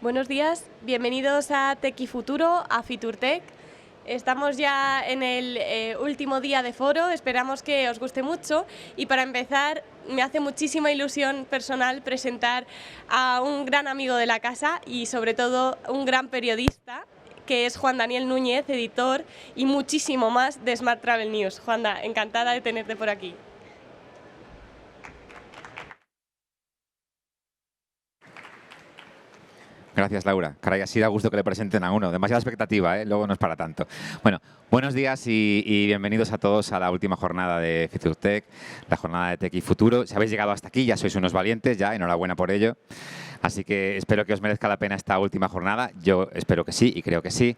Buenos días, bienvenidos a Tech y Futuro, a FiturTech. Estamos ya en el último día de foro, esperamos que os guste mucho y para empezar me hace muchísima ilusión personal presentar a un gran amigo de la casa y sobre todo un gran periodista que es Juan Daniel Núñez, editor y muchísimo más de Smart Travel News. Juanda, encantada de tenerte por aquí. Gracias, Laura. Caray, así da gusto que le presenten a uno. Demasiada expectativa, ¿eh? Luego no es para tanto. Bueno, buenos días y bienvenidos a todos a la última jornada de FiturTech, la jornada de Tech y Futuro. Si habéis llegado hasta aquí, ya sois unos valientes, ya, enhorabuena por ello. Así que espero que os merezca la pena esta última jornada. Yo espero que sí y creo que sí.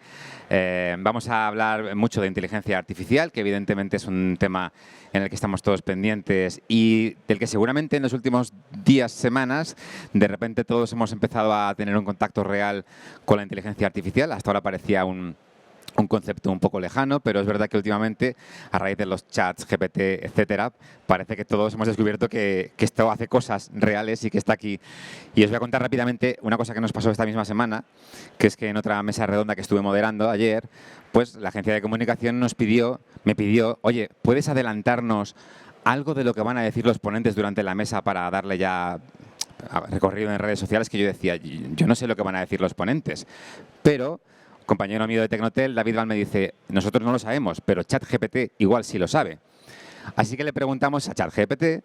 Vamos a hablar mucho de inteligencia artificial, que evidentemente es un tema en el que estamos todos pendientes y del que seguramente en los últimos días, semanas, de repente todos hemos empezado a tener un contacto real con la inteligencia artificial. Hasta ahora parecía un concepto un poco lejano, pero es verdad que últimamente, a raíz de los chats, GPT, etcétera, parece que todos hemos descubierto que esto hace cosas reales y que está aquí. Y os voy a contar rápidamente una cosa que nos pasó esta misma semana, que es que en otra mesa redonda que estuve moderando ayer, pues la agencia de comunicación me pidió, oye, ¿puedes adelantarnos algo de lo que van a decir los ponentes durante la mesa para darle ya recorrido en redes sociales? Que yo decía, yo no sé lo que van a decir los ponentes, pero compañero mío de Tecnotel, David Val, me dice, nosotros no lo sabemos, pero ChatGPT igual sí lo sabe. Así que le preguntamos a ChatGPT,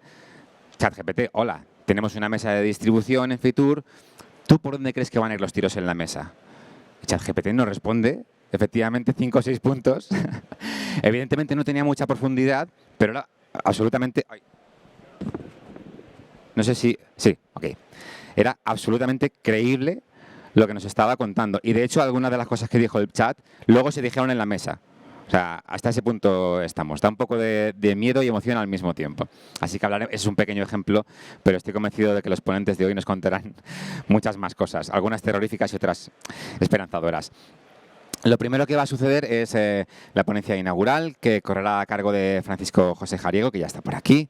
hola, tenemos una mesa de distribución en Fitur, ¿tú por dónde crees que van a ir los tiros en la mesa? Y ChatGPT nos responde, efectivamente, 5 o 6 puntos. Evidentemente no tenía mucha profundidad, pero era absolutamente... No sé si... Sí, ok. Era absolutamente creíble lo que nos estaba contando. Y de hecho, algunas de las cosas que dijo el chat luego se dijeron en la mesa. O sea, hasta ese punto estamos. Da un poco de miedo y emoción al mismo tiempo. Así que hablaré, es un pequeño ejemplo, pero estoy convencido de que los ponentes de hoy nos contarán muchas más cosas, algunas terroríficas y otras esperanzadoras. Lo primero que va a suceder es la ponencia inaugural, que correrá a cargo de Francisco José Jariego, que ya está por aquí,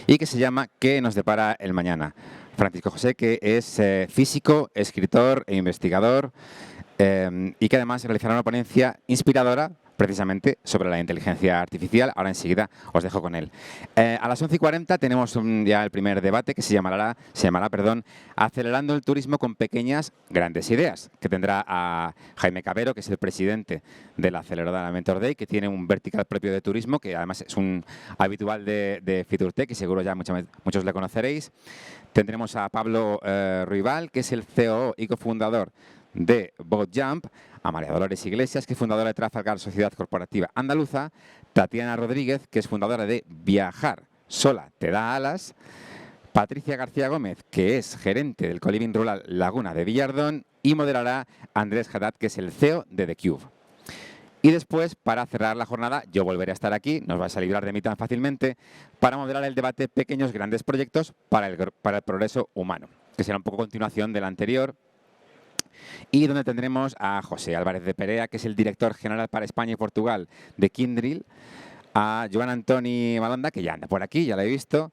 y que se llama ¿Qué nos depara el mañana? Francisco José, que es físico, escritor e investigador y que además realizará una ponencia inspiradora precisamente sobre la inteligencia artificial. Ahora enseguida os dejo con él. A las 11:40 tenemos ya el primer debate que se llamará Acelerando el turismo con pequeñas grandes ideas, que tendrá a Jaime Cabero, que es el presidente de la aceleradora Mentor Day, que tiene un vertical propio de turismo, que además es un habitual de FiturTech y seguro ya muchos le conoceréis. Tendremos a Pablo Ruibal, que es el COO y cofundador de BoatJump, a María Dolores Iglesias, que es fundadora de Trafalgar Sociedad Corporativa Andaluza, Tatiana Rodríguez, que es fundadora de Viajar Sola Te Da Alas, Patricia García Gómez, que es gerente del Coliving Rural Laguna de Villardón, y moderará Andrés Haddad, que es el CEO de The Cube. Y después, para cerrar la jornada, yo volveré a estar aquí, no os vais a librar de mí tan fácilmente, para moderar el debate Pequeños Grandes Proyectos para el progreso humano, que será un poco continuación del anterior, y donde tendremos a José Álvarez de Perea, que es el director general para España y Portugal de Kyndryl, a Joan Antoni Malonda, que ya anda por aquí, ya lo he visto,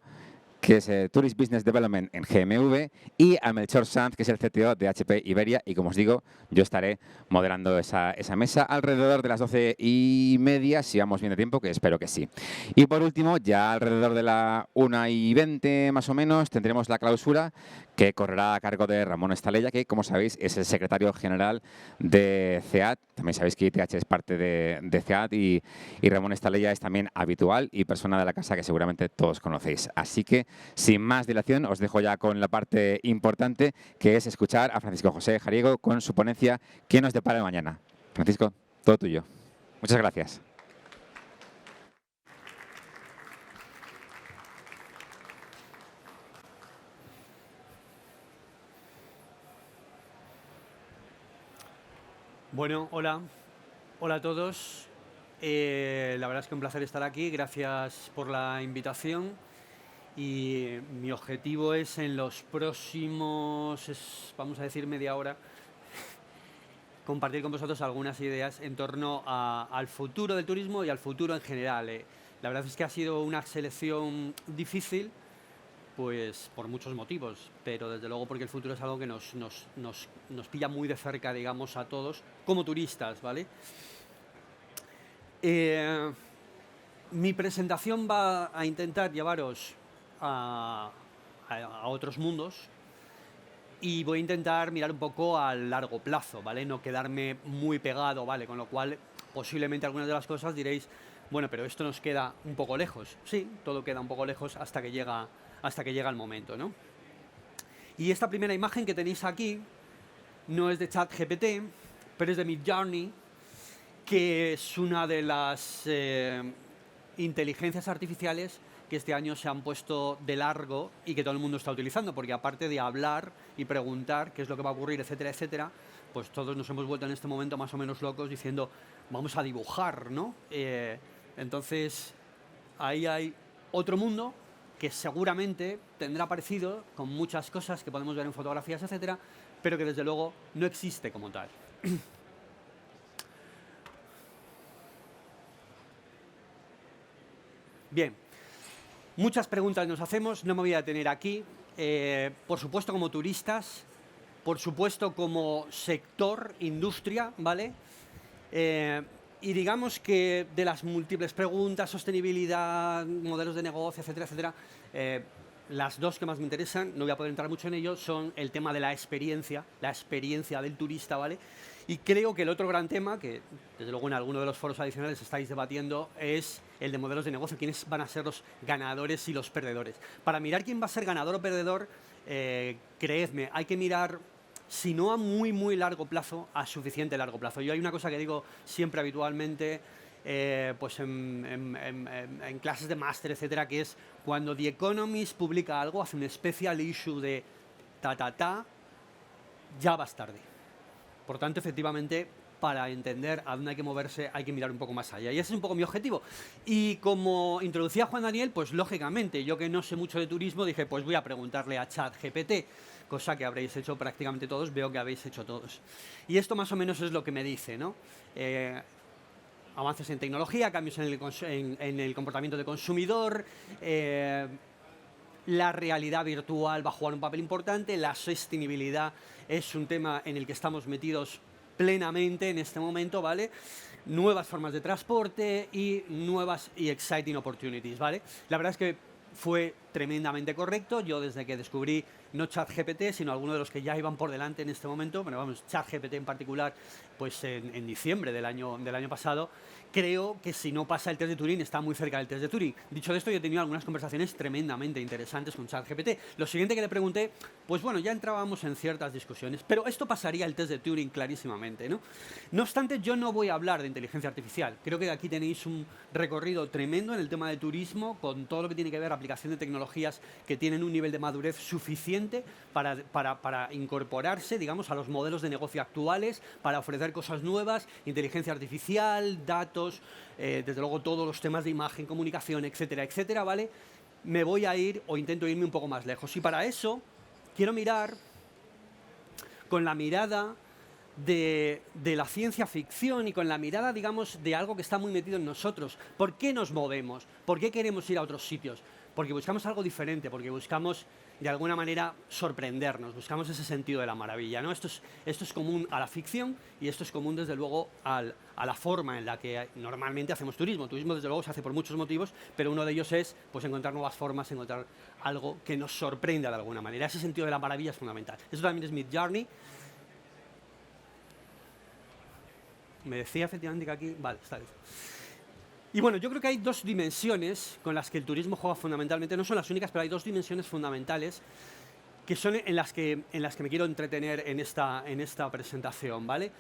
que es Tourist Business Development en GMV, y a Melchor Sanz, que es el CTO de HP Iberia, y como os digo, yo estaré moderando esa mesa alrededor de las 12:30, si vamos bien de tiempo, que espero que sí. Y por último, ya alrededor de la 1:20 más o menos, tendremos la clausura, que correrá a cargo de Ramón Estalella, que, como sabéis, es el secretario general de CEAT. También sabéis que ITH es parte de CEAT y Ramón Estalella es también habitual y persona de la casa que seguramente todos conocéis. Así que, sin más dilación, os dejo ya con la parte importante, que es escuchar a Francisco José Jariego con su ponencia ¿Qué nos depara el mañana? Francisco, todo tuyo. Muchas gracias. Bueno, hola a todos. La verdad es que un placer estar aquí. Gracias por la invitación. Y mi objetivo es en los próximos, vamos a decir, media hora, compartir con vosotros algunas ideas en torno al futuro del turismo y al futuro en general. La verdad es que ha sido una selección difícil pues por muchos motivos, pero desde luego porque el futuro es algo que nos pilla muy de cerca, digamos, a todos, como turistas, ¿vale? Mi presentación va a intentar llevaros a otros mundos y voy a intentar mirar un poco a largo plazo, ¿vale? No quedarme muy pegado, ¿vale? Con lo cual, posiblemente algunas de las cosas diréis, bueno, pero esto nos queda un poco lejos. Sí, todo queda un poco lejos hasta que llega el momento, ¿no? Y esta primera imagen que tenéis aquí no es de ChatGPT, pero es de Midjourney, que es una de las inteligencias artificiales que este año se han puesto de largo y que todo el mundo está utilizando, porque aparte de hablar y preguntar qué es lo que va a ocurrir, etcétera, etcétera, pues todos nos hemos vuelto en este momento más o menos locos diciendo, vamos a dibujar, ¿no? Entonces, ahí hay otro mundo que seguramente tendrá parecido con muchas cosas que podemos ver en fotografías, etcétera, pero que desde luego no existe como tal. Bien, muchas preguntas nos hacemos, no me voy a detener aquí. Por supuesto como turistas, por supuesto como sector, industria, ¿vale? Y digamos que de las múltiples preguntas, sostenibilidad, modelos de negocio, etcétera, etcétera, las dos que más me interesan, no voy a poder entrar mucho en ello, son el tema de la experiencia del turista, ¿vale? Y creo que el otro gran tema, que desde luego en alguno de los foros adicionales estáis debatiendo, es el de modelos de negocio, quiénes van a ser los ganadores y los perdedores. Para mirar quién va a ser ganador o perdedor, creedme, hay que mirar, si no a muy, muy largo plazo, a suficiente largo plazo. Yo hay una cosa que digo siempre habitualmente, pues en clases de máster, etcétera, que es cuando The Economist publica algo, hace un special issue de ya vas tarde. Por tanto, efectivamente, para entender a dónde hay que moverse, hay que mirar un poco más allá. Y ese es un poco mi objetivo. Y como introducía Juan Daniel, pues lógicamente, yo que no sé mucho de turismo, dije, pues voy a preguntarle a ChatGPT, cosa que habréis hecho prácticamente todos, veo que habéis hecho todos. Y esto más o menos es lo que me dice, ¿no? Avances en tecnología, cambios en el comportamiento del consumidor, la realidad virtual va a jugar un papel importante, la sostenibilidad es un tema en el que estamos metidos plenamente en este momento, ¿vale? Nuevas formas de transporte y nuevas y exciting opportunities, ¿vale? La verdad es que fue tremendamente correcto. Yo desde que descubrí no ChatGPT, sino alguno de los que ya iban por delante en este momento, pero vamos, ChatGPT en particular, pues en diciembre del año pasado, creo que si no pasa el test de Turing, está muy cerca del test de Turing. Dicho esto, yo he tenido algunas conversaciones tremendamente interesantes con ChatGPT. Lo siguiente que le pregunté, pues bueno, ya entrábamos en ciertas discusiones, pero esto pasaría el test de Turing clarísimamente, ¿no? No obstante, yo no voy a hablar de inteligencia artificial. Creo que de aquí tenéis un recorrido tremendo en el tema del turismo, con todo lo que tiene que ver aplicación de tecnologías que tienen un nivel de madurez suficiente para incorporarse, digamos, a los modelos de negocio actuales, para ofrecer cosas nuevas, inteligencia artificial, datos, desde luego todos los temas de imagen, comunicación, etcétera, etcétera, ¿vale? Me voy a ir o intento irme un poco más lejos. Y para eso quiero mirar con la mirada de la ciencia ficción y con la mirada, digamos, de algo que está muy metido en nosotros. ¿Por qué nos movemos? ¿Por qué queremos ir a otros sitios? Porque buscamos algo diferente, porque buscamos, de alguna manera, sorprendernos, buscamos ese sentido de la maravilla, ¿no? Esto es común a la ficción y esto es común, desde luego, a la forma en la que normalmente hacemos turismo. Turismo, desde luego, se hace por muchos motivos, pero uno de ellos es, pues, encontrar nuevas formas, encontrar algo que nos sorprenda de alguna manera. Ese sentido de la maravilla es fundamental. Eso también es Midjourney. Me decía efectivamente que aquí... Vale, está bien. Y bueno, yo creo que hay dos dimensiones con las que el turismo juega fundamentalmente. No son las únicas, pero hay dos dimensiones fundamentales que son en las que me quiero entretener en esta presentación, ¿vale?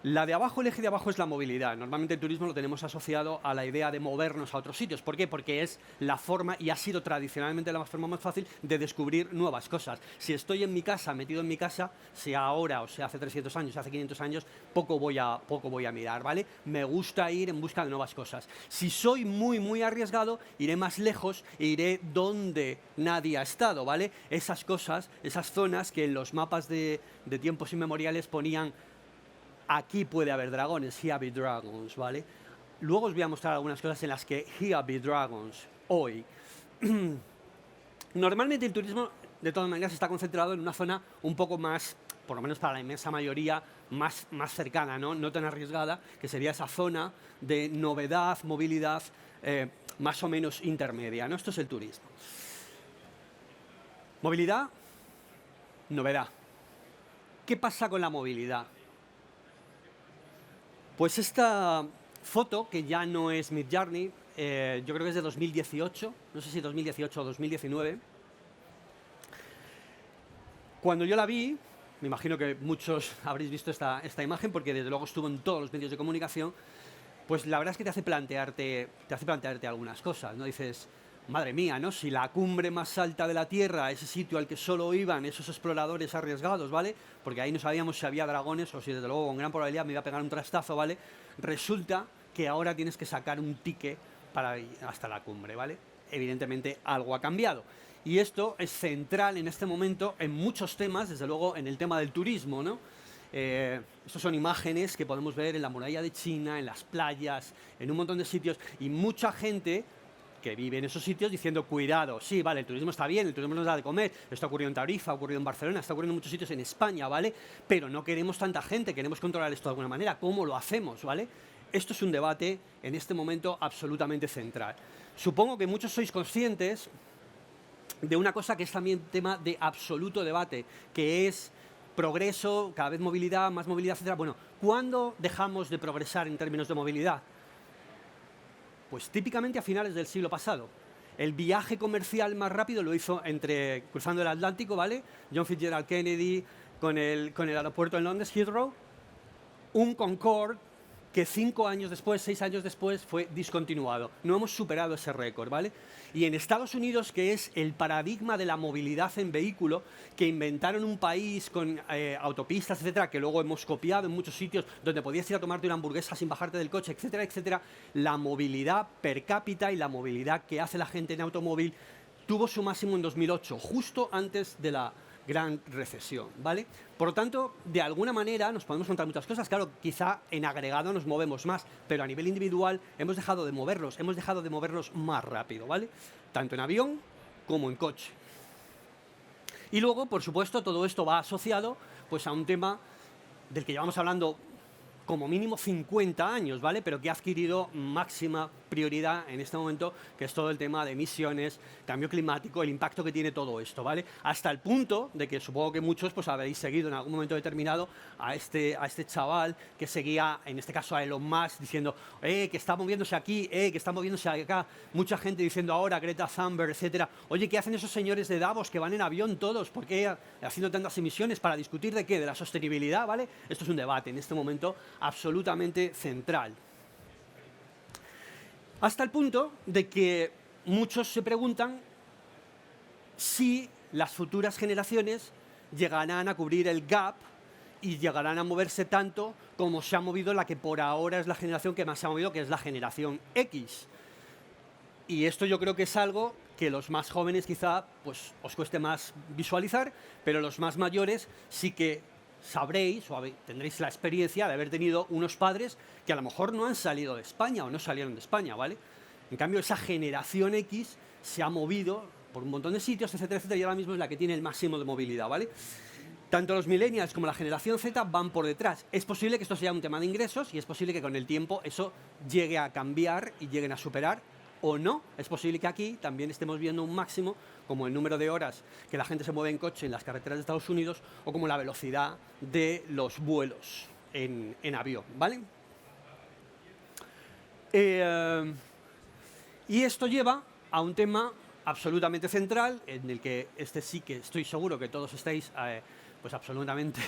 La de abajo, el eje de abajo, es la movilidad. Normalmente el turismo lo tenemos asociado a la idea de movernos a otros sitios. ¿Por qué? Porque es la forma, y ha sido tradicionalmente la forma más fácil, de descubrir nuevas cosas. Si estoy en mi casa, metido en mi casa, sea ahora o sea hace 300 años, hace 500 años, poco voy a mirar, ¿vale? Me gusta ir en busca de nuevas cosas. Si soy muy, muy arriesgado, iré más lejos e iré donde nadie ha estado, ¿vale? Esas cosas, esas zonas que en los mapas de tiempos inmemoriales ponían: aquí puede haber dragones, here be dragons, ¿vale? Luego os voy a mostrar algunas cosas en las que here be dragons, hoy. Normalmente el turismo, de todas maneras, está concentrado en una zona un poco más, por lo menos para la inmensa mayoría, más cercana, no tan arriesgada, que sería esa zona de novedad, movilidad, más o menos intermedia, ¿no? Esto es el turismo. Movilidad, novedad. ¿Qué pasa con la movilidad? Pues esta foto, que ya no es Midjourney, yo creo que es de 2018, no sé si 2018 o 2019. Cuando yo la vi, me imagino que muchos habréis visto esta imagen, porque desde luego estuvo en todos los medios de comunicación, pues la verdad es que te hace plantearte algunas cosas, ¿no? Dices, madre mía, ¿no? Si la cumbre más alta de la Tierra, ese sitio al que solo iban esos exploradores arriesgados, ¿vale? Porque ahí no sabíamos si había dragones o si desde luego con gran probabilidad me iba a pegar un trastazo, ¿vale? Resulta que ahora tienes que sacar un ticket para ir hasta la cumbre, ¿vale? Evidentemente algo ha cambiado. Y esto es central en este momento en muchos temas, desde luego en el tema del turismo, ¿no? Estos son imágenes que podemos ver en la muralla de China, en las playas, en un montón de sitios, y mucha gente que vive en esos sitios diciendo, cuidado, sí, vale, el turismo está bien, el turismo nos da de comer, esto ha ocurrido en Tarifa, ha ocurrido en Barcelona, está ocurriendo en muchos sitios en España, ¿vale? Pero no queremos tanta gente, queremos controlar esto de alguna manera, ¿cómo lo hacemos, ¿vale? Esto es un debate en este momento absolutamente central. Supongo que muchos sois conscientes de una cosa que es también tema de absoluto debate, que es progreso, cada vez movilidad, más movilidad, etc. Bueno, ¿cuándo dejamos de progresar en términos de movilidad? Pues típicamente a finales del siglo pasado. El viaje comercial más rápido lo hizo cruzando el Atlántico, ¿vale? John Fitzgerald Kennedy con el aeropuerto en Londres, Heathrow. Un Concorde que 5 años después, 6 años después, fue discontinuado. No hemos superado ese récord, ¿vale? Y en Estados Unidos, que es el paradigma de la movilidad en vehículo, que inventaron un país con autopistas, etcétera, que luego hemos copiado en muchos sitios, donde podías ir a tomarte una hamburguesa sin bajarte del coche, etcétera, etcétera, la movilidad per cápita y la movilidad que hace la gente en automóvil tuvo su máximo en 2008, justo antes de la gran recesión, ¿vale? Por lo tanto, de alguna manera nos podemos contar muchas cosas. Claro, quizá en agregado nos movemos más, pero a nivel individual hemos dejado de movernos más rápido, ¿vale? Tanto en avión como en coche. Y luego, por supuesto, todo esto va asociado pues a un tema del que llevamos hablando como mínimo 50 años, ¿vale? Pero que ha adquirido máxima prioridad en este momento, que es todo el tema de emisiones, cambio climático, el impacto que tiene todo esto, ¿vale? Hasta el punto de que supongo que muchos pues habréis seguido en algún momento determinado a este chaval que seguía, en este caso a Elon Musk, diciendo, que está moviéndose aquí, que está moviéndose acá, mucha gente diciendo ahora, Greta Thunberg, etcétera, oye, ¿qué hacen esos señores de Davos que van en avión todos? ¿Por qué haciendo tantas emisiones? ¿Para discutir de qué? De la sostenibilidad, ¿vale? Esto es un debate en este momento absolutamente central. Hasta el punto de que muchos se preguntan si las futuras generaciones llegarán a cubrir el gap y llegarán a moverse tanto como se ha movido la que por ahora es la generación que más se ha movido, que es la generación X. Y esto yo creo que es algo que los más jóvenes quizá pues, os cueste más visualizar, pero los más mayores sí que sabréis o tendréis la experiencia de haber tenido unos padres que a lo mejor no han salido de España o no salieron de España, ¿vale? En cambio, esa generación X se ha movido por un montón de sitios, etcétera, etcétera, y ahora mismo es la que tiene el máximo de movilidad, ¿vale? Tanto los millennials como la generación Z van por detrás. Es posible que esto sea un tema de ingresos y es posible que con el tiempo eso llegue a cambiar y lleguen a superar o no. Es posible que aquí también estemos viendo un máximo como el número de horas que la gente se mueve en coche en las carreteras de Estados Unidos o como la velocidad de los vuelos en avión, ¿vale? Y esto lleva a un tema absolutamente central, en el que sí que estoy seguro que todos estáis pues absolutamente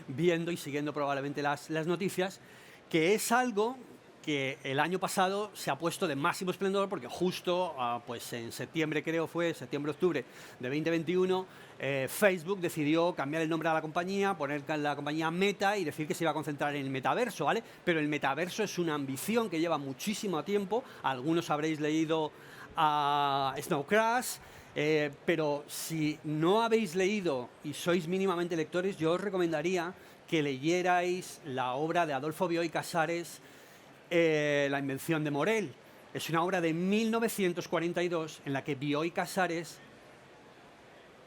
viendo y siguiendo probablemente las noticias, que es algo que el año pasado se ha puesto de máximo esplendor porque justo pues en septiembre, creo fue, septiembre-octubre de 2021, Facebook decidió cambiar el nombre a la compañía, poner la compañía Meta y decir que se iba a concentrar en el metaverso, ¿vale? Pero el metaverso es una ambición que lleva muchísimo tiempo, algunos habréis leído a Snow Crash, pero si no habéis leído y sois mínimamente lectores, yo os recomendaría que leyerais la obra de Adolfo Bioy Casares, La invención de Morel. Es una obra de 1942 en la que Bioy Casares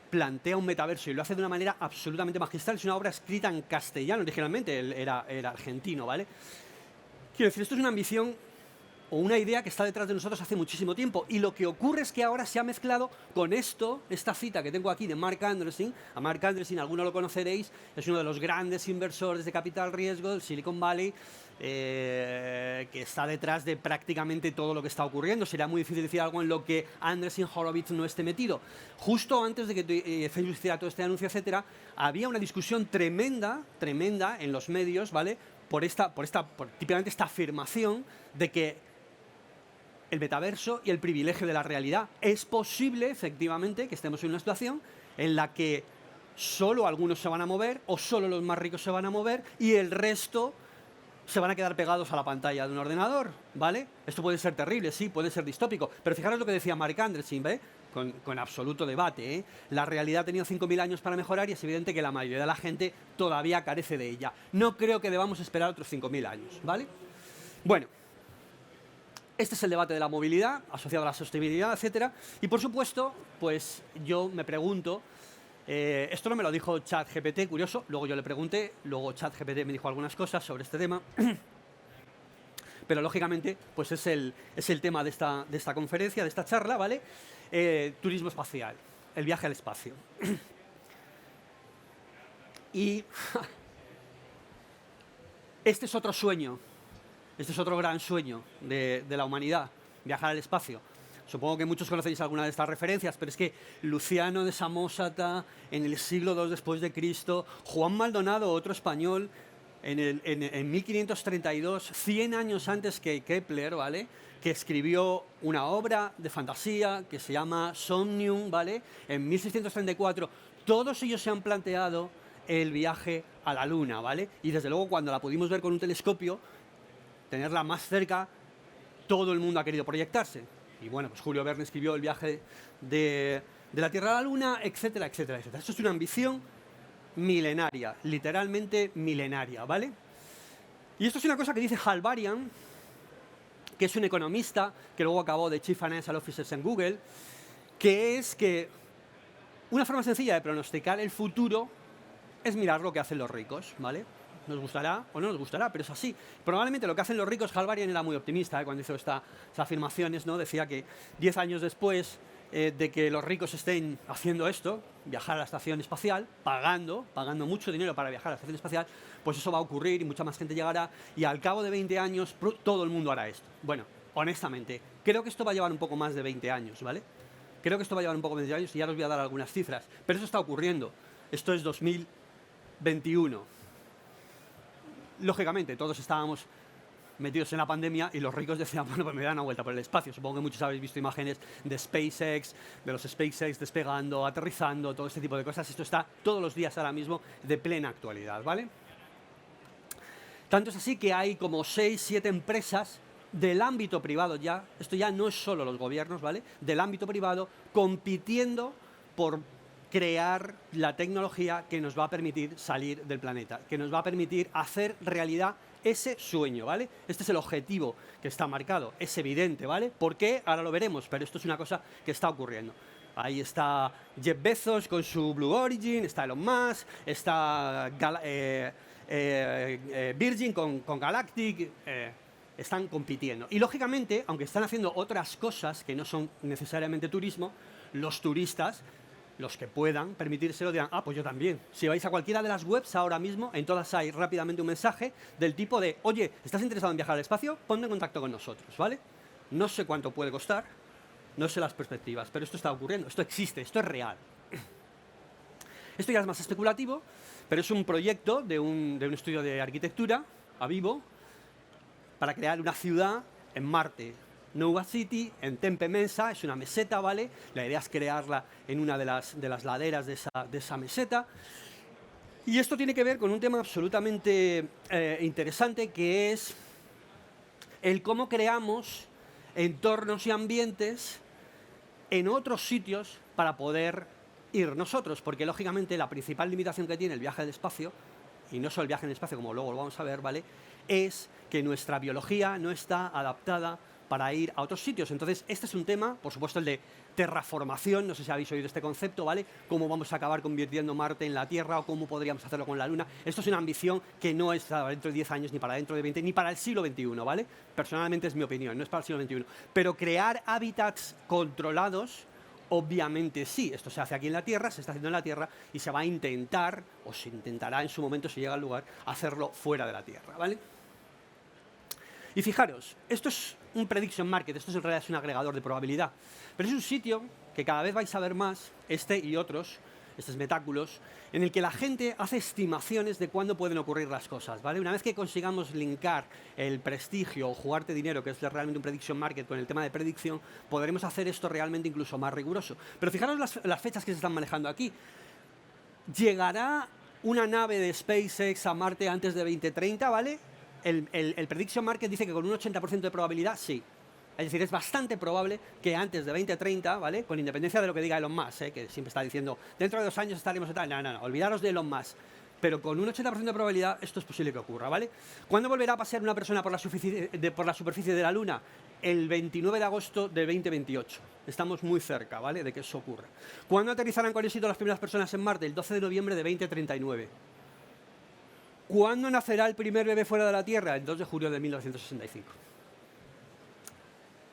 plantea un metaverso y lo hace de una manera absolutamente magistral. Es una obra escrita en castellano originalmente, él era argentino, ¿vale? Quiero decir, esto es una ambición o una idea que está detrás de nosotros hace muchísimo tiempo, y lo que ocurre es que ahora se ha mezclado con esta cita que tengo aquí de Marc Andreessen. A Marc Andreessen, alguno lo conoceréis, es uno de los grandes inversores de capital riesgo del Silicon Valley, que está detrás de prácticamente todo lo que está ocurriendo. Sería muy difícil decir algo en lo que Andreessen Horowitz no esté metido. Justo antes de que Facebook hiciera todo este anuncio, etcétera, había una discusión tremenda en los medios, ¿vale? Por típicamente esta afirmación de que el metaverso y el privilegio de la realidad. Es posible, efectivamente, que estemos en una situación en la que solo algunos se van a mover o solo los más ricos se van a mover y el resto se van a quedar pegados a la pantalla de un ordenador, ¿vale? Esto puede ser terrible, sí, puede ser distópico, pero fijaros lo que decía Marc Andreessen, ¿ve? Con absoluto debate, ¿eh? La realidad ha tenido 5.000 años para mejorar y es evidente que la mayoría de la gente todavía carece de ella. No creo que debamos esperar otros 5.000 años, ¿vale? Bueno, este es el debate de la movilidad asociado a la sostenibilidad, etcétera. Y por supuesto, pues yo me pregunto, esto no me lo dijo ChatGPT, curioso, luego yo le pregunté, luego ChatGPT me dijo algunas cosas sobre este tema, pero lógicamente pues es el tema de esta conferencia, de esta charla, ¿vale? Turismo espacial, el viaje al espacio. Y este es otro sueño. Este es otro gran sueño de la humanidad, viajar al espacio. Supongo que muchos conocéis alguna de estas referencias, pero es que Luciano de Samosata, en el siglo II después de Cristo, Juan Maldonado, otro español, en 1532, 100 años antes que Kepler, ¿vale?, que escribió una obra de fantasía que se llama Somnium, ¿vale?, en 1634. Todos ellos se han planteado el viaje a la Luna, ¿vale? Y desde luego cuando la pudimos ver con un telescopio, tenerla más cerca, todo el mundo ha querido proyectarse. Y bueno, pues Julio Verne escribió El viaje de la Tierra a la Luna, etcétera, etcétera, etcétera. Esto es una ambición milenaria, literalmente milenaria, ¿vale? Y esto es una cosa que dice Hal Varian, que es un economista que luego acabó de Chief Financial Officer en Google, que es que una forma sencilla de pronosticar el futuro es mirar lo que hacen los ricos, ¿vale? Nos gustará o no nos gustará, pero es así. Probablemente lo que hacen los ricos, Hal Varian era muy optimista, cuando hizo estas afirmaciones, ¿no? Decía que 10 años después de que los ricos estén haciendo esto, viajar a la estación espacial, pagando mucho dinero para viajar a la estación espacial, pues eso va a ocurrir y mucha más gente llegará y al cabo de 20 años todo el mundo hará esto. Bueno, honestamente, creo que esto va a llevar un poco más de 20 años, ¿vale? Creo que esto va a llevar un poco más de 20 años y ya os voy a dar algunas cifras, pero eso está ocurriendo. Esto es 2021. Lógicamente, todos estábamos metidos en la pandemia y los ricos decían, bueno, pues me dan una vuelta por el espacio. Supongo que muchos habéis visto imágenes de SpaceX, de los SpaceX despegando, aterrizando, todo este tipo de cosas. Esto está todos los días ahora mismo de plena actualidad, ¿vale? Tanto es así que hay como 6, 7 empresas del ámbito privado ya, esto ya no es solo los gobiernos, ¿vale?, del ámbito privado, compitiendo por crear la tecnología que nos va a permitir salir del planeta, que nos va a permitir hacer realidad ese sueño, ¿vale? Este es el objetivo que está marcado, es evidente, ¿vale? ¿Por qué? Ahora lo veremos, pero esto es una cosa que está ocurriendo. Ahí está Jeff Bezos con su Blue Origin, está Elon Musk, está Virgin con Galactic, están compitiendo. Y lógicamente, aunque están haciendo otras cosas que no son necesariamente turismo, los turistas, los que puedan permitírselo, dirán, ah, pues yo también. Si vais a cualquiera de las webs ahora mismo, en todas hay rápidamente un mensaje del tipo de, oye, ¿estás interesado en viajar al espacio? Ponte en contacto con nosotros, ¿vale? No sé cuánto puede costar, no sé las perspectivas, pero esto está ocurriendo, esto existe, esto es real. Esto ya es más especulativo, pero es un proyecto de un estudio de arquitectura, a Vivo, para crear una ciudad en Marte. Nova City, en Tempe Mensa, es una meseta, ¿vale? La idea es crearla en una de las laderas de esa meseta. Y esto tiene que ver con un tema absolutamente interesante, que es el cómo creamos entornos y ambientes en otros sitios para poder ir nosotros, porque lógicamente la principal limitación que tiene el viaje al espacio, y no solo el viaje en el espacio, como luego lo vamos a ver, ¿vale?, es que nuestra biología no está adaptada para ir a otros sitios. Entonces, este es un tema, por supuesto, el de terraformación, no sé si habéis oído este concepto, ¿vale? Cómo vamos a acabar convirtiendo Marte en la Tierra o cómo podríamos hacerlo con la Luna. Esto es una ambición que no es para dentro de 10 años, ni para dentro de 20, ni para el siglo XXI, ¿vale? Personalmente es mi opinión, no es para el siglo XXI. Pero crear hábitats controlados, obviamente sí, esto se hace aquí en la Tierra, se está haciendo en la Tierra y se va a intentar, o se intentará en su momento, si llega al lugar, hacerlo fuera de la Tierra, ¿vale? Y fijaros, esto es un prediction market, esto en realidad es un agregador de probabilidad, pero es un sitio que cada vez vais a ver más, este y otros, estos metáculos, en el que la gente hace estimaciones de cuándo pueden ocurrir las cosas, ¿vale? Una vez que consigamos linkar el prestigio o jugarte dinero, que es realmente un prediction market, con el tema de predicción, podremos hacer esto realmente incluso más riguroso. Pero fijaros las fechas que se están manejando aquí. ¿Llegará una nave de SpaceX a Marte antes de 2030, ¿vale? El prediction market dice que con un 80% de probabilidad, sí. Es decir, es bastante probable que antes de 2030, ¿vale? Con independencia de lo que diga Elon Musk, que siempre está diciendo, dentro de 2 años estaremos tal. No, olvidaros de Elon Musk. Pero con un 80% de probabilidad esto es posible que ocurra, ¿vale? ¿Cuándo volverá a pasear una persona por la superficie de la Luna? El 29 de agosto de 2028. Estamos muy cerca, ¿vale? De que eso ocurra. ¿Cuándo aterrizarán con éxito las primeras personas en Marte? El 12 de noviembre de 2039. ¿Cuándo nacerá el primer bebé fuera de la Tierra? El 2 de julio de 1965.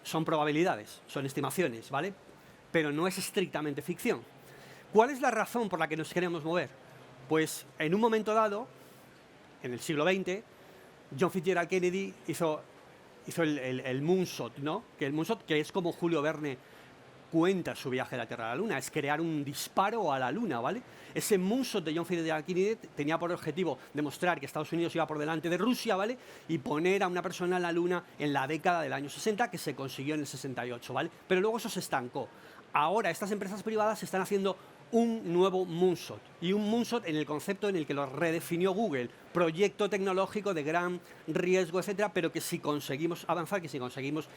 Son probabilidades, son estimaciones, ¿vale? Pero no es estrictamente ficción. ¿Cuál es la razón por la que nos queremos mover? Pues en un momento dado, en el siglo XX, John Fitzgerald Kennedy hizo el moonshot, ¿no? Que el moonshot, que es como Julio Verne cuenta su viaje de la Tierra a la Luna, es crear un disparo a la Luna, ¿vale? Ese moonshot de John Fitzgerald Kennedy tenía por objetivo demostrar que Estados Unidos iba por delante de Rusia, ¿vale? Y poner a una persona en la Luna en la década del año 60, que se consiguió en el 68, ¿vale? Pero luego eso se estancó. Ahora estas empresas privadas están haciendo un nuevo moonshot, y un moonshot en el concepto en el que lo redefinió Google, proyecto tecnológico de gran riesgo, etcétera, pero que si conseguimos avanzar, que si conseguimos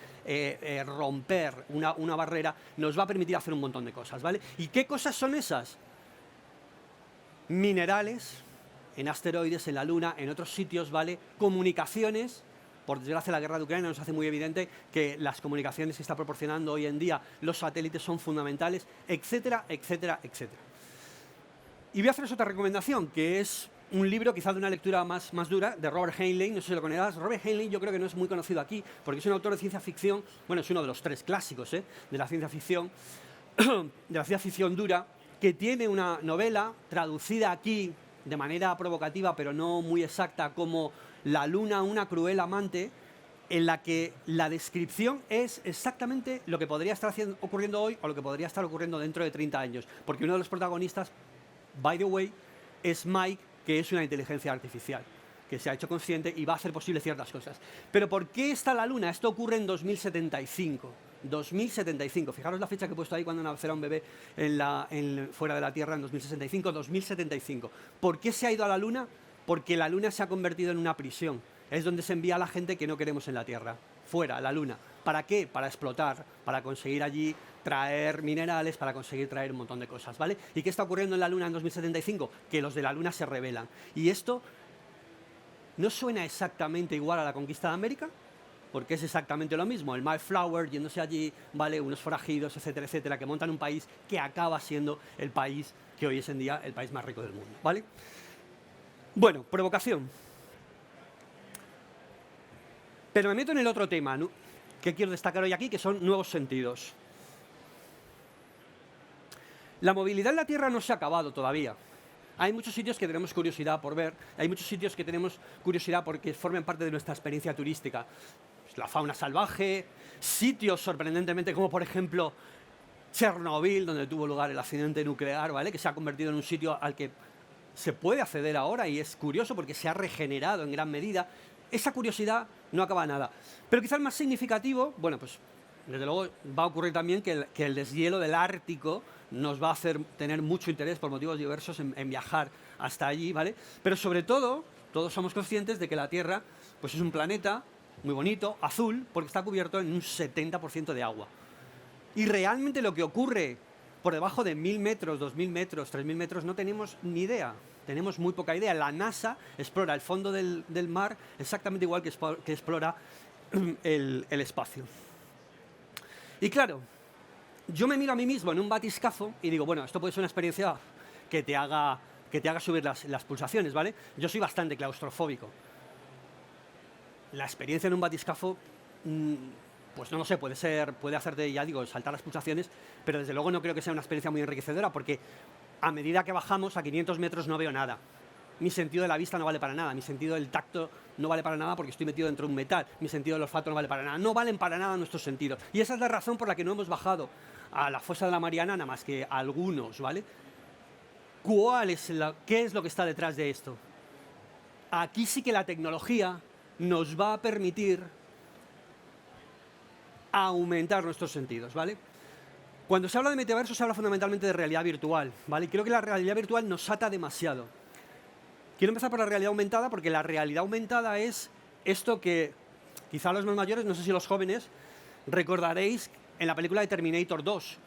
romper una barrera, nos va a permitir hacer un montón de cosas, ¿vale? ¿Y qué cosas son esas? Minerales, en asteroides, en la Luna, en otros sitios, ¿vale? Comunicaciones. Por desgracia, la guerra de Ucrania nos hace muy evidente que las comunicaciones que está proporcionando hoy en día los satélites son fundamentales, etcétera, etcétera, etcétera. Y voy a haceros otra recomendación, que es un libro quizá de una lectura más dura, de Robert Heinlein, no sé si lo conocerás. Robert Heinlein yo creo que no es muy conocido aquí, porque es un autor de ciencia ficción, bueno, es uno de los 3 clásicos de la ciencia ficción, dura, que tiene una novela traducida aquí de manera provocativa, pero no muy exacta, como La Luna, una cruel amante, en la que la descripción es exactamente lo que podría estar ocurriendo hoy o lo que podría estar ocurriendo dentro de 30 años. Porque uno de los protagonistas, by the way, es Mike, que es una inteligencia artificial, que se ha hecho consciente y va a hacer posible ciertas cosas. Pero ¿por qué está la Luna? Esto ocurre en 2075. 2075, fijaros la fecha que he puesto ahí cuando nacerá un bebé fuera de la Tierra en 2065, 2075. ¿Por qué se ha ido a la Luna? Porque la Luna se ha convertido en una prisión. Es donde se envía a la gente que no queremos en la Tierra, fuera, a la Luna. ¿Para qué? Para explotar, para conseguir allí traer minerales, para conseguir traer un montón de cosas, ¿vale? ¿Y qué está ocurriendo en la Luna en 2075? Que los de la Luna se rebelan. Y esto no suena exactamente igual a la conquista de América, porque es exactamente lo mismo, el Mayflower yéndose allí, ¿vale? Unos forajidos, etcétera, etcétera, que montan un país que acaba siendo el país que hoy es en día el país más rico del mundo, ¿vale? Bueno, provocación. Pero me meto en el otro tema, ¿no?, que quiero destacar hoy aquí, que son nuevos sentidos. La movilidad en la Tierra no se ha acabado todavía. Hay muchos sitios que tenemos curiosidad por ver, hay muchos sitios que tenemos curiosidad porque forman parte de nuestra experiencia turística. La fauna salvaje, sitios sorprendentemente como por ejemplo Chernobyl, donde tuvo lugar el accidente nuclear, ¿vale? Que se ha convertido en un sitio al que se puede acceder ahora y es curioso porque se ha regenerado en gran medida. Esa curiosidad no acaba nada. Pero quizás el más significativo, bueno, pues desde luego va a ocurrir también que el deshielo del Ártico nos va a hacer tener mucho interés por motivos diversos en viajar hasta allí, ¿vale? Pero sobre todo, todos somos conscientes de que la Tierra pues es un planeta muy bonito, azul, porque está cubierto en un 70% de agua. Y realmente lo que ocurre por debajo de 1000 metros, 2000 metros, 3000 metros, no tenemos ni idea. Tenemos muy poca idea. La NASA explora el fondo del mar exactamente igual que explora el espacio. Y claro, yo me miro a mí mismo en un batiscafo y digo, bueno, esto puede ser una experiencia que te haga subir las pulsaciones, ¿vale? Yo soy bastante claustrofóbico. La experiencia en un batiscafo, pues no lo sé, puede hacerte, ya digo, saltar las pulsaciones, pero desde luego no creo que sea una experiencia muy enriquecedora, porque a medida que bajamos a 500 metros no veo nada. Mi sentido de la vista no vale para nada, mi sentido del tacto no vale para nada porque estoy metido dentro de un metal, mi sentido del olfato no vale para nada, no valen para nada nuestros sentidos. Y esa es la razón por la que no hemos bajado a la fosa de la Mariana, nada más que algunos, ¿vale? ¿Qué es lo que está detrás de esto? Aquí sí que la tecnología nos va a permitir aumentar nuestros sentidos, ¿vale? Cuando se habla de metaverso se habla fundamentalmente de realidad virtual, ¿vale? Y creo que la realidad virtual nos ata demasiado. Quiero empezar por la realidad aumentada, porque la realidad aumentada es esto que quizá los más mayores, no sé si los jóvenes, recordaréis en la película de Terminator 2.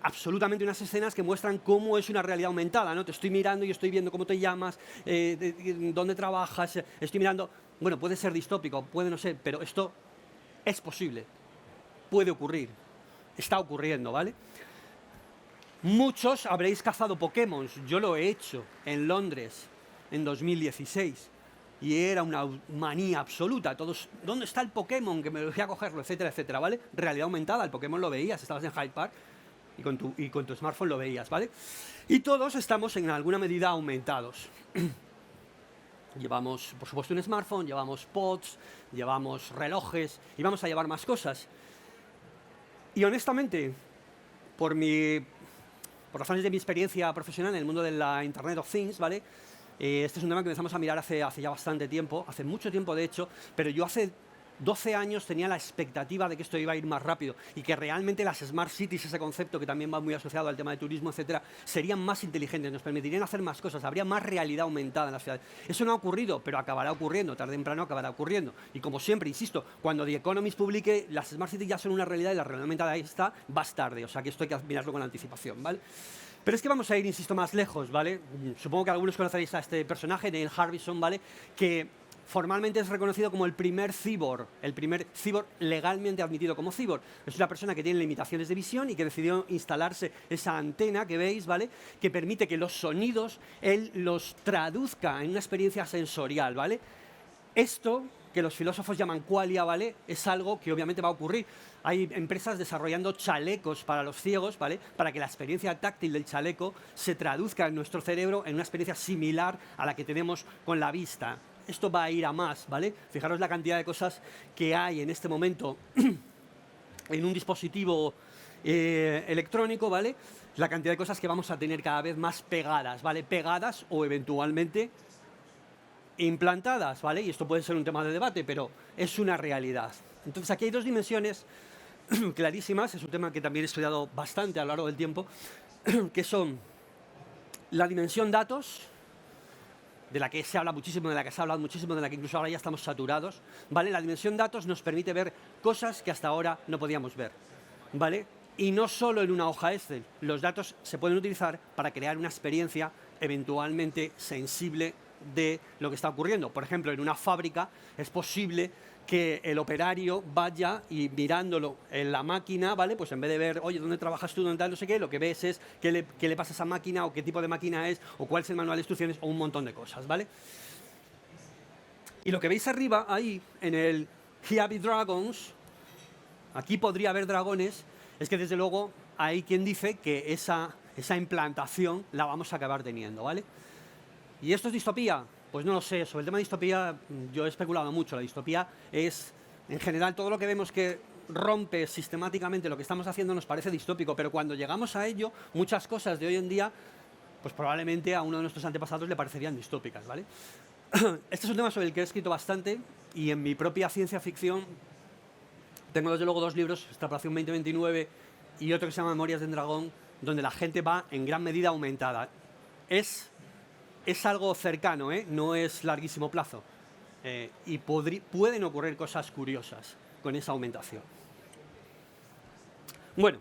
Absolutamente unas escenas que muestran cómo es una realidad aumentada, ¿no? Te estoy mirando y estoy viendo cómo te llamas, dónde trabajas, estoy mirando... Bueno, puede ser distópico, puede no ser, pero esto es posible, puede ocurrir, está ocurriendo, ¿vale? Muchos habréis cazado Pokémon, yo lo he hecho en Londres en 2016 y era una manía absoluta. Todos, ¿dónde está el Pokémon? Que me voy a cogerlo, etcétera, etcétera, ¿vale? Realidad aumentada, el Pokémon lo veías, estabas en Hyde Park y con tu smartphone lo veías, ¿vale? Y todos estamos en alguna medida aumentados. Llevamos, por supuesto, un smartphone, llevamos pods, llevamos relojes y vamos a llevar más cosas. Y honestamente, por razones de mi experiencia profesional en el mundo de la Internet of Things, ¿vale? Este es un tema que empezamos a mirar hace ya bastante tiempo, hace mucho tiempo de hecho, pero yo hace 12 años tenía la expectativa de que esto iba a ir más rápido y que realmente las Smart Cities, ese concepto que también va muy asociado al tema de turismo, etcétera, serían más inteligentes, nos permitirían hacer más cosas, habría más realidad aumentada en las ciudades. Eso no ha ocurrido, pero acabará ocurriendo, tarde o temprano acabará ocurriendo. Y como siempre, insisto, cuando The Economist publique, las Smart Cities ya son una realidad y la realidad aumentada ahí está, vas tarde, o sea que esto hay que mirarlo con anticipación, ¿vale? Pero es que vamos a ir, insisto, más lejos, ¿vale? Supongo que algunos conoceréis a este personaje, Neil Harbisson, ¿vale? Que formalmente es reconocido como el primer cyborg legalmente admitido como cyborg. Es una persona que tiene limitaciones de visión y que decidió instalarse esa antena que veis, ¿vale? Que permite que los sonidos él los traduzca en una experiencia sensorial, ¿vale? Esto, que los filósofos llaman qualia, ¿vale? Es algo que obviamente va a ocurrir. Hay empresas desarrollando chalecos para los ciegos, ¿vale? Para que la experiencia táctil del chaleco se traduzca en nuestro cerebro en una experiencia similar a la que tenemos con la vista. Esto va a ir a más, ¿vale? Fijaros la cantidad de cosas que hay en este momento en un dispositivo electrónico, ¿vale? La cantidad de cosas que vamos a tener cada vez más pegadas, ¿vale? Pegadas o eventualmente implantadas, ¿vale? Y esto puede ser un tema de debate, pero es una realidad. Entonces aquí hay dos dimensiones clarísimas, es un tema que también he estudiado bastante a lo largo del tiempo, que son la dimensión datos, de la que se habla muchísimo, de la que se ha hablado muchísimo, de la que incluso ahora ya estamos saturados, ¿vale? La dimensión datos nos permite ver cosas que hasta ahora no podíamos ver, ¿vale? Y no solo en una hoja Excel, los datos se pueden utilizar para crear una experiencia eventualmente sensible de lo que está ocurriendo. Por ejemplo, en una fábrica es posible que el operario vaya y mirándolo en la máquina, ¿vale? Pues en vez de ver, oye, ¿dónde trabajas tú? ¿Dónde tal? No sé qué, lo que ves es qué le pasa a esa máquina o qué tipo de máquina es o cuál es el manual de instrucciones o un montón de cosas, ¿vale? Y lo que veis arriba, ahí, en el Here Be Dragons, aquí podría haber dragones, es que desde luego hay quien dice que esa implantación la vamos a acabar teniendo, ¿vale? ¿Y esto es distopía? Pues no lo sé. Sobre el tema de distopía yo he especulado mucho. La distopía es, en general, todo lo que vemos que rompe sistemáticamente lo que estamos haciendo nos parece distópico, pero cuando llegamos a ello, muchas cosas de hoy en día, pues probablemente a uno de nuestros antepasados le parecerían distópicas, ¿vale? Este es un tema sobre el que he escrito bastante y en mi propia ciencia ficción tengo desde luego dos libros, Extrapolación 2029 y otro que se llama Memorias de un Dragón, donde la gente va en gran medida aumentada. Es algo cercano, ¿eh? No es larguísimo plazo. Y pueden ocurrir cosas curiosas con esa aumentación. Bueno,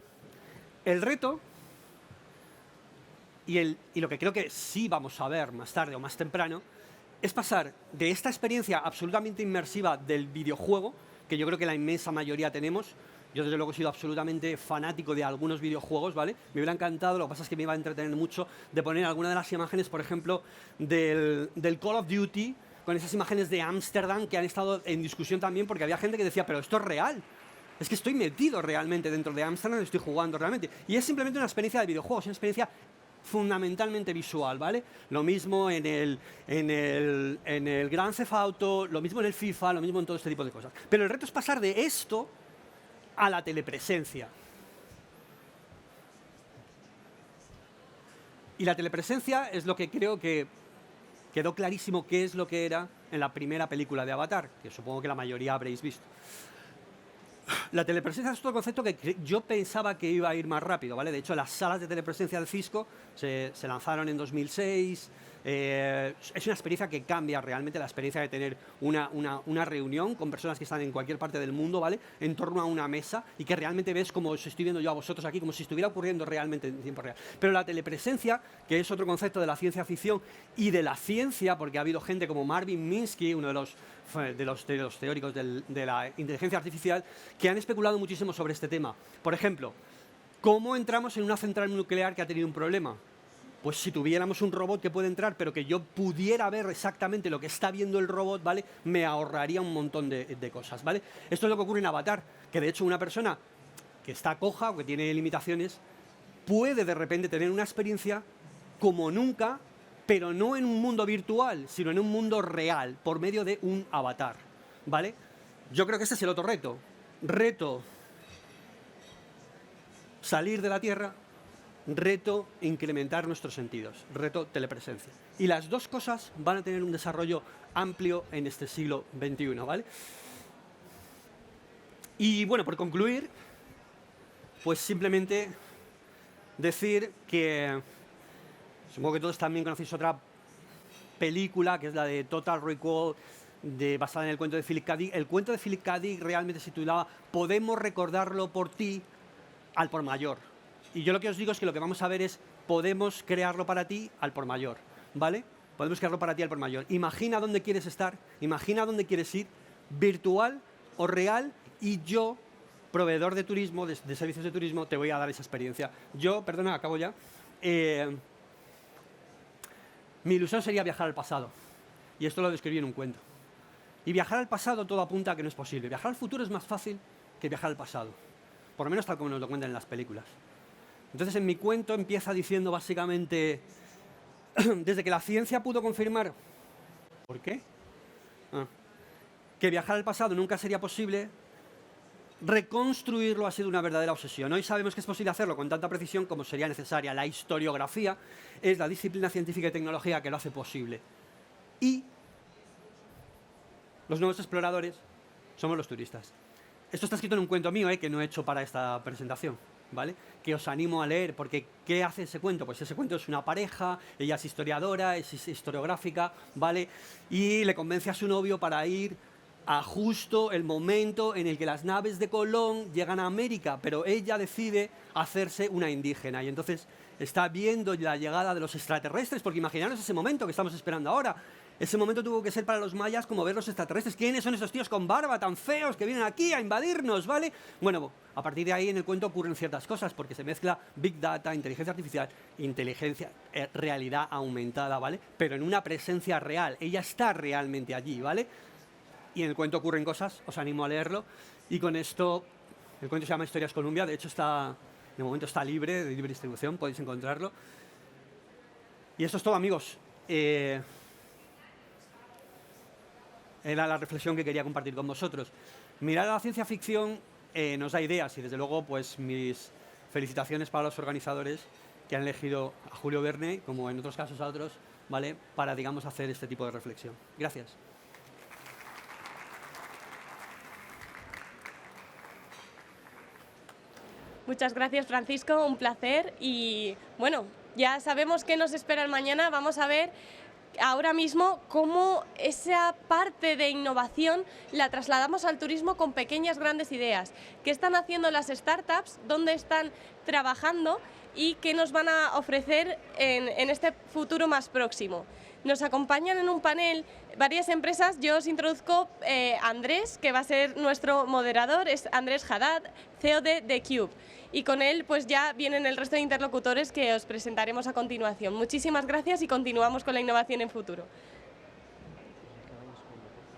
el reto y lo que creo que sí vamos a ver más tarde o más temprano es pasar de esta experiencia absolutamente inmersiva del videojuego, que yo creo que la inmensa mayoría tenemos, Yo desde luego he sido absolutamente fanático de algunos videojuegos, ¿vale? Me hubiera encantado, lo que pasa es que me iba a entretener mucho, de poner alguna de las imágenes, por ejemplo, del Call of Duty, con esas imágenes de Ámsterdam que han estado en discusión también, porque había gente que decía, pero esto es real. Es que estoy metido realmente dentro de Ámsterdam, estoy jugando realmente. Y es simplemente una experiencia de videojuegos, una experiencia fundamentalmente visual, ¿vale? Lo mismo en el Grand Theft Auto, lo mismo en el FIFA, lo mismo en todo este tipo de cosas. Pero el reto es pasar de esto a la telepresencia. Y la telepresencia es lo que creo que quedó clarísimo qué es lo que era en la primera película de Avatar, que supongo que la mayoría habréis visto. La telepresencia es otro concepto que yo pensaba que iba a ir más rápido, ¿vale? De hecho, las salas de telepresencia del Cisco se lanzaron en 2006. Es una experiencia que cambia realmente la experiencia de tener una reunión con personas que están en cualquier parte del mundo, ¿vale? En torno a una mesa y que realmente ves como os estoy viendo yo a vosotros aquí, como si estuviera ocurriendo realmente en tiempo real. Pero la telepresencia, que es otro concepto de la ciencia ficción y de la ciencia, porque ha habido gente como Marvin Minsky, uno de los teóricos de la inteligencia artificial, que han especulado muchísimo sobre este tema. Por ejemplo, ¿cómo entramos en una central nuclear que ha tenido un problema? Pues si tuviéramos un robot que puede entrar, pero que yo pudiera ver exactamente lo que está viendo el robot, ¿vale? Me ahorraría un montón de cosas, ¿vale? Esto es lo que ocurre en Avatar, que de hecho una persona que está coja o que tiene limitaciones puede de repente tener una experiencia como nunca, pero no en un mundo virtual, sino en un mundo real, por medio de un avatar, ¿vale? Yo creo que este es el otro reto. Reto salir de la Tierra, reto incrementar nuestros sentidos, reto telepresencia. Y las dos cosas van a tener un desarrollo amplio en este siglo XXI, ¿vale? Y bueno, por concluir, pues simplemente decir que supongo que todos también conocéis otra película, que es la de Total Recall, basada en el cuento de Philip K. Dick. El cuento de Philip K. Dick realmente se titulaba Podemos recordarlo por ti al por mayor. Y yo lo que os digo es que lo que vamos a ver es podemos crearlo para ti al por mayor, ¿vale? Podemos crearlo para ti al por mayor. Imagina dónde quieres estar, imagina dónde quieres ir, virtual o real, y yo, proveedor de turismo, de servicios de turismo, te voy a dar esa experiencia. Yo, perdona, acabo ya. Mi ilusión sería viajar al pasado. Y esto lo describí en un cuento. Y viajar al pasado todo apunta a que no es posible. Viajar al futuro es más fácil que viajar al pasado. Por lo menos tal como nos lo cuentan en las películas. Entonces, en mi cuento empieza diciendo básicamente, desde que la ciencia pudo confirmar, ¿por qué? Que viajar al pasado nunca sería posible, reconstruirlo ha sido una verdadera obsesión. Hoy sabemos que es posible hacerlo con tanta precisión como sería necesaria. La historiografía es la disciplina científica y tecnológica que lo hace posible. Y los nuevos exploradores somos los turistas. Esto está escrito en un cuento mío, que no he hecho para esta presentación, ¿vale? Que os animo a leer, porque ¿qué hace ese cuento? Pues ese cuento es una pareja, ella es historiadora, es historiográfica, ¿vale? Y le convence a su novio para ir a justo el momento en el que las naves de Colón llegan a América, pero ella decide hacerse una indígena y entonces está viendo la llegada de los extraterrestres, porque imaginaros ese momento que estamos esperando ahora. Ese momento tuvo que ser para los mayas como ver los extraterrestres. ¿Quiénes son esos tíos con barba tan feos que vienen aquí a invadirnos, ¿vale? Bueno, a partir de ahí en el cuento ocurren ciertas cosas, porque se mezcla Big Data, inteligencia artificial, inteligencia, realidad aumentada, ¿vale? Pero en una presencia real. Ella está realmente allí, ¿vale? Y en el cuento ocurren cosas, os animo a leerlo. Y con esto, el cuento se llama Historias Columbia, de hecho de momento está libre, de libre distribución, podéis encontrarlo. Y esto es todo, amigos. Era la reflexión que quería compartir con vosotros. Mirar a la ciencia ficción nos da ideas y desde luego pues mis felicitaciones para los organizadores que han elegido a Julio Verne, como en otros casos a otros, ¿vale? Para, digamos, hacer este tipo de reflexión. Gracias. Muchas gracias, Francisco, un placer. Y bueno, ya sabemos qué nos espera el mañana. Vamos a ver ahora mismo cómo esa parte de innovación la trasladamos al turismo con pequeñas, grandes ideas. ¿Qué están haciendo las startups? ¿Dónde están trabajando? ¿Y qué nos van a ofrecer en este futuro más próximo? Nos acompañan en un panel varias empresas. Yo os introduzco a Andrés, que va a ser nuestro moderador, es Andrés Haddad, CEO de The Cube. Y con él pues ya vienen el resto de interlocutores que os presentaremos a continuación. Muchísimas gracias y continuamos con la innovación en futuro.